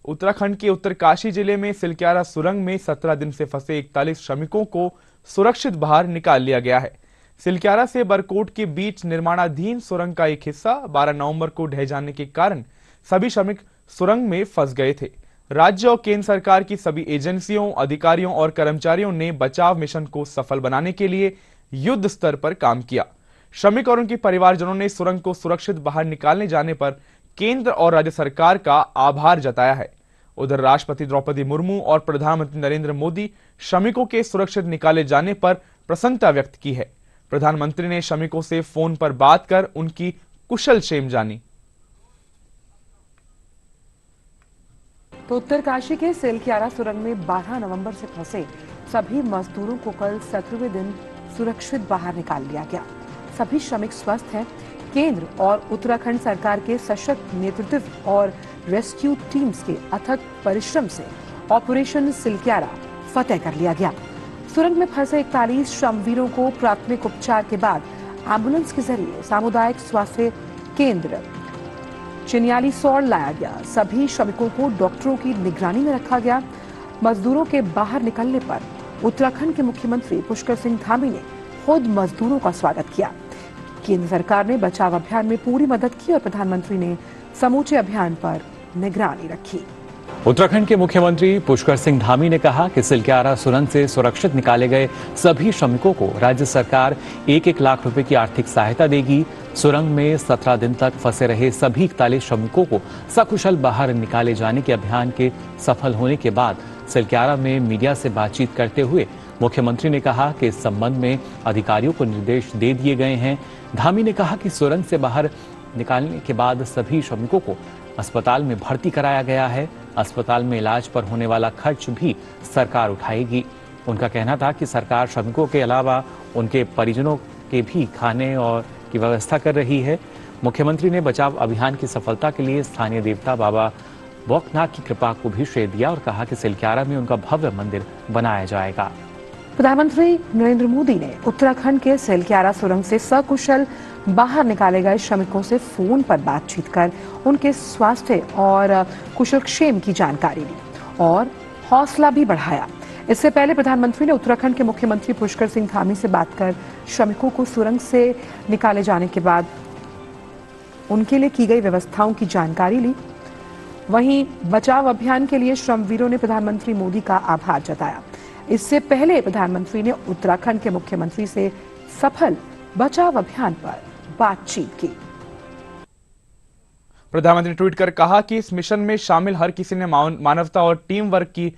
उत्तराखंड के उत्तरकाशी जिले में सिलक्यारा सुरंग में 17 दिन से फंसे 41 श्रमिकों को सुरक्षित बाहर निकाल लिया गया है। सिलक्यारा से बरकोट के बीच निर्माणाधीन सुरंग का एक हिस्सा 12 नवंबर को ढह जाने के कारण सभी श्रमिक सुरंग में फंस गए थे। राज्य और केंद्र सरकार की सभी एजेंसियों, अधिकारियों और कर्मचारियों ने बचाव मिशन को सफल बनाने के लिए युद्ध स्तर पर काम किया। श्रमिक और उनके परिवारजनों ने सुरंग को सुरक्षित बाहर निकालने जाने पर केंद्र और राज्य सरकार का आभार जताया है। उधर राष्ट्रपति द्रौपदी मुर्मू और प्रधानमंत्री नरेंद्र मोदी श्रमिकों के सुरक्षित निकाले जाने पर प्रसन्नता व्यक्त की है। प्रधानमंत्री ने श्रमिकों से फोन पर बात कर उनकी कुशलक्षेम जानी। तो उत्तरकाशी के सिलक्यारा सुरंग में 12 नवंबर से फंसे सभी मजदूरों को कल 17वें दिन सुरक्षित बाहर निकाल लिया गया। सभी श्रमिक स्वस्थ हैं। केंद्र और उत्तराखंड सरकार के सशक्त नेतृत्व और रेस्क्यू टीम्स के अथक परिश्रम से ऑपरेशन सिलक्यारा फतेह कर लिया गया। सुरंग में फंसे 41 श्रमवीरों को प्राथमिक उपचार के बाद एम्बुलेंस के जरिए सामुदायिक स्वास्थ्य केंद्र चिन्यालीसौड़ लाया गया। सभी श्रमिकों को डॉक्टरों की निगरानी में रखा गया। मजदूरों के बाहर निकलने पर उत्तराखंड के मुख्यमंत्री पुष्कर सिंह धामी ने खुद मजदूरों का स्वागत किया। केंद्र सरकार ने बचाव अभियान में पूरी मदद की और प्रधानमंत्री ने समूचे अभियान पर निगरानी रखी। उत्तराखंड के मुख्यमंत्री पुष्कर सिंह धामी ने कहा कि सिलक्यारा सुरंग से सुरक्षित निकाले गए सभी श्रमिकों को राज्य सरकार 1-1 लाख रुपए की आर्थिक सहायता देगी। सुरंग में 17 दिन तक फंसे रहे सभी 41 श्रमिकों को सकुशल बाहर निकाले जाने के अभियान के सफल होने के बाद सिलक्यारा में मीडिया से बातचीत करते हुए मुख्यमंत्री ने कहा कि इस संबंध में अधिकारियों को निर्देश दे दिए गए हैं। धामी ने कहा कि सुरंग से बाहर निकालने के बाद सभी श्रमिकों को अस्पताल में भर्ती कराया गया है। अस्पताल में इलाज पर होने वाला खर्च भी सरकार उठाएगी। उनका कहना था कि सरकार श्रमिकों के अलावा उनके परिजनों के भी खाने और की व्यवस्था कर रही है। मुख्यमंत्री ने बचाव अभियान की सफलता के लिए स्थानीय देवता बाबा बौखनाथ की कृपा को भी श्रेय दिया और कहा कि सिलक्यारा में उनका भव्य मंदिर बनाया जाएगा। प्रधानमंत्री नरेंद्र मोदी ने उत्तराखंड के सिलक्यारा सुरंग से सकुशल बाहर निकाले गए श्रमिकों से फोन पर बातचीत कर उनके स्वास्थ्य और कुशलक्षेम की जानकारी ली और हौसला भी बढ़ाया। इससे पहले प्रधानमंत्री ने उत्तराखंड के मुख्यमंत्री पुष्कर सिंह धामी से बात कर श्रमिकों को सुरंग से निकाले जाने के बाद उनके लिए की गई व्यवस्थाओं की जानकारी ली। वहीं बचाव अभियान के लिए श्रमवीरों ने प्रधानमंत्री मोदी का आभार जताया। इससे पहले प्रधानमंत्री ने उत्तराखंड के मुख्यमंत्री से सफल बचाव अभियान पर बातचीत की। प्रधानमंत्री ने ट्वीट कर कहा कि इस मिशन में शामिल हर किसी ने मानवता और टीम वर्क की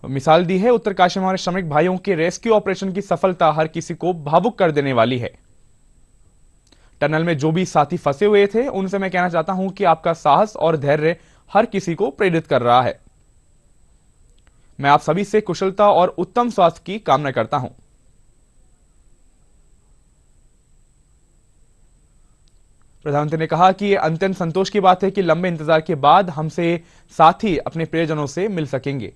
मिसाल दी है। उत्तरकाशी में हमारे श्रमिक भाइयों के रेस्क्यू ऑपरेशन की सफलता हर किसी को भावुक कर देने वाली है। टनल में जो भी साथी फंसे हुए थे उनसे मैं कहना चाहता हूं कि आपका साहस और धैर्य हर किसी को प्रेरित कर रहा है। मैं आप सभी से कुशलता और उत्तम स्वास्थ्य की कामना करता हूं। प्रधानमंत्री ने कहा कि यह अत्यंत संतोष की बात है कि लंबे इंतजार के बाद हमसे साथी अपने प्रियजनों से मिल सकेंगे।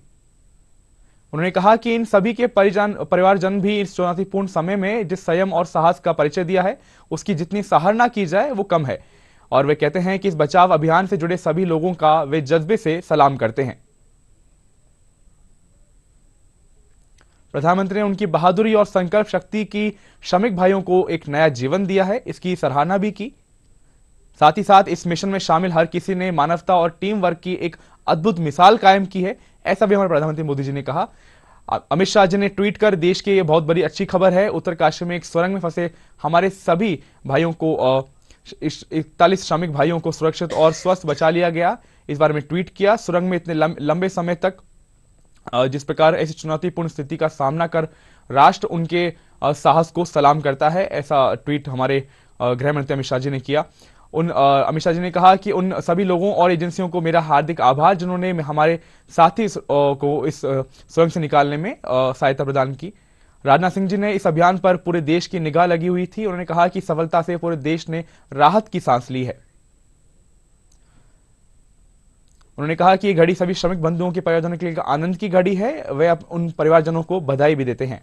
उन्होंने कहा कि इन सभी के परिवारजन भी इस चुनौतीपूर्ण समय में जिस संयम और साहस का परिचय दिया है उसकी जितनी सराहना की जाए वो कम है। और वे कहते हैं कि इस बचाव अभियान से जुड़े सभी लोगों का वे जज्बे से सलाम करते हैं। प्रधानमंत्री ने उनकी बहादुरी और संकल्प शक्ति की श्रमिक भाइयों को एक नया जीवन दिया है, इसकी सराहना भी की। साथ ही साथ इस मिशन में शामिल हर किसी ने मानवता और टीम वर्क की एक अद्भुत मिसाल कायम की है, ऐसा भी हमारे प्रधानमंत्री मोदी जी ने कहा। अमित शाह जी ने ट्वीट कर देश की ये बहुत बड़ी अच्छी खबर है, उत्तरकाशी में एक सुरंग में फंसे हमारे सभी भाइयों को 41 श्रमिक भाइयों को सुरक्षित और स्वस्थ बचा लिया गया। इस बारे में ट्वीट किया। सुरंग में इतने लंबे समय तक जिस प्रकार ऐसी चुनौतीपूर्ण स्थिति का सामना कर राष्ट्र उनके साहस को सलाम करता है, ऐसा ट्वीट हमारे गृह मंत्री अमित शाह जी ने किया। अमित शाह जी ने कहा कि उन सभी लोगों और एजेंसियों को मेरा हार्दिक आभार जिन्होंने हमारे साथी को इस सुरंग से निकालने में सहायता प्रदान की। राजनाथ सिंह जी ने इस अभियान पर पूरे देश की निगाह लगी हुई थी। उन्होंने कहा कि सफलता से पूरे देश ने राहत की सांस ली है। उन्होंने कहा कि ये घड़ी सभी श्रमिक बंधुओं के परिवारजनों के लिए आनंद की घड़ी है। वे उन परिवारजनों को बधाई भी देते हैं।